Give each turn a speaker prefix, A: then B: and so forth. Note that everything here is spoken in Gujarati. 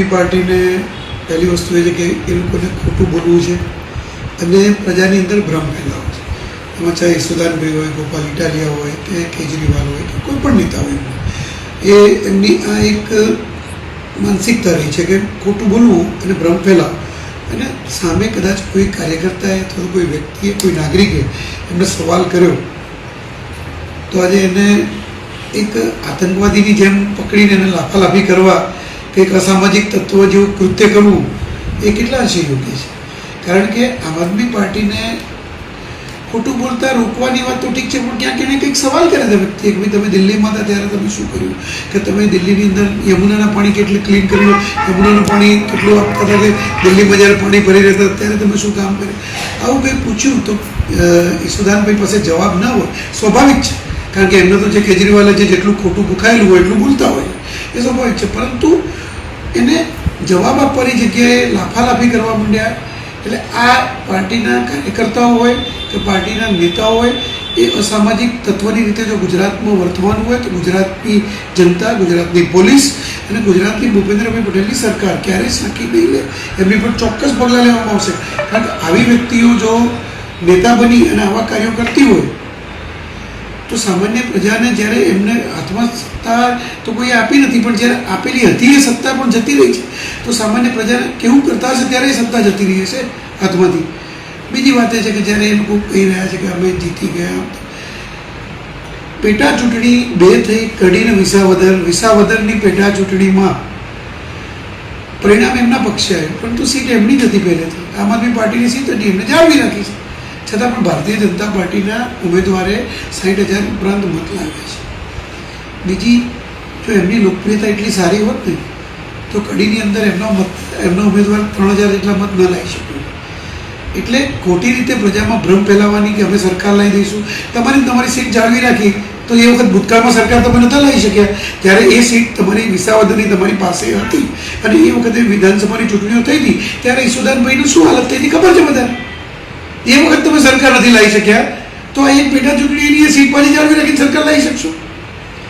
A: પાર્ટીને પહેલી વસ્તુ એ છે કે એ લોકોને ખોટું બોલવું છે અને પ્રજાની અંદર ભ્રમ ફેલાવો છે. એમાં ચાહે યશોદાનભાઈ હોય, ગોપાલ ઇટાલિયા હોય કે કેજરીવાલ હોય કે કોઈ પણ નેતા હોય, એ એમની આ એક માનસિકતા રહી છે કે ખોટું બોલવું અને ભ્રમ ફેલાવો. અને સામે કદાચ કોઈ કાર્યકર્તાએ અથવા કોઈ વ્યક્તિએ, કોઈ નાગરિકે એમને સવાલ કર્યો તો આજે એને એક આતંકવાદીની જેમ પકડીને એને લાફાલાફી કરવા, કંઈક અસામાજિક તત્વો જેવું કૃત્ય કરવું એ કેટલા અંશે યોગ્ય છે? કારણ કે આમ આદમી પાર્ટીને ખોટું બોલતા રોકવાની વાત તો ઠીક છે, પણ ક્યાંક એને કંઈક સવાલ કરે છે વ્યક્તિ કે ભાઈ તમે દિલ્હીમાં હતા ત્યારે તમે શું કર્યું, કે તમે દિલ્હીની અંદર યમુનાના પાણી કેટલું ક્લીન કર્યું, યમુનાનું પાણી કેટલું આપતા હતા, કે દિલ્હીમાં જ્યારે પાણી ભરી રહેતા ત્યારે તમે શું કામ કર્યું. આવું કંઈ પૂછ્યું તો યશોદાનભાઈ પાસે જવાબ ના હોય, સ્વાભાવિક છે. કારણ કે એમને તો જે કેજરીવાલે જેટલું ખોટું ભૂખાયેલું હોય એટલું બોલતા હોય એ સ્વાભાવિક છે. પરંતુ એને જવાબ આપવાની જગ્યાએ લાફાલાફી કરવા માંડ્યા. એટલે આ પાર્ટીના કાર્યકર્તાઓ હોય કે પાર્ટીના નેતાઓ હોય, એ અસામાજિક તત્વની રીતે જો ગુજરાતમાં વર્તવાનું હોય તો ગુજરાતની જનતા, ગુજરાતની પોલીસ અને ગુજરાતની ભૂપેન્દ્રભાઈ પટેલની સરકાર ક્યારેય સાંકી નહીં લે. એમની પર ચોક્કસ પગલાં લેવામાં આવશે. કારણ કે આવી વ્યક્તિઓ જો નેતા બની અને આવા કાર્યો કરતી હોય તો સામાન્ય પ્રજાને જ્યારે એમને હાથમાં સત્તા તો કોઈ આપી નથી, પણ જ્યારે આપેલી હતી એ સત્તા પણ જતી રહી છે, તો સામાન્ય પ્રજાને કેવું કરતા હશે ત્યારે એ સત્તા જતી રહી હશે હાથમાંથી. બીજી વાત એ છે કે જ્યારે એ લોકો કહી રહ્યા છે કે અમે જીતી ગયા, પેટા ચૂંટણી બે થઈ, કડીને વિસાવદરની પેટા ચૂંટણીમાં પરિણામ એમના પક્ષે આવ્યું, પરંતુ સીટ એમની જ હતી પહેલેથી. આમ આદમી પાર્ટીની સીટ હતી, એમને જાળવી રાખી છે. છતાં પણ ભારતીય જનતા પાર્ટીના ઉમેદવારે 60,000 ઉપરાંત મત લાવ્યા છે. બીજી, જો એમની લોકપ્રિયતા એટલી સારી હોત ને તો કડીની અંદર એમનો ઉમેદવાર 3,000 જેટલા મત ન લાવી શક્યો. એટલે ખોટી રીતે પ્રજામાં ભ્રમ ફેલાવવાની કે અમે સરકાર લાવી દઈશું, તમારી સીટ જાળવી રાખી, તો એ વખત ભૂતકાળમાં સરકાર તમે નહોતા લાવી શક્યા. ત્યારે એ સીટ તમારી વિસાવદરની તમારી પાસે હતી અને એ વખતે વિધાનસભાની ચૂંટણીઓ થઈ હતી ત્યારે યશોદાનભાઈનું શું હાલત થઈ હતી ખબર છે બધાને. એ વખત તમે સરકાર નથી લાવી શક્યા, તો આ એક પેટા ચૂંટણીની સીટ પાછી જાળવી રાખીને સરકાર લાવી શકશો?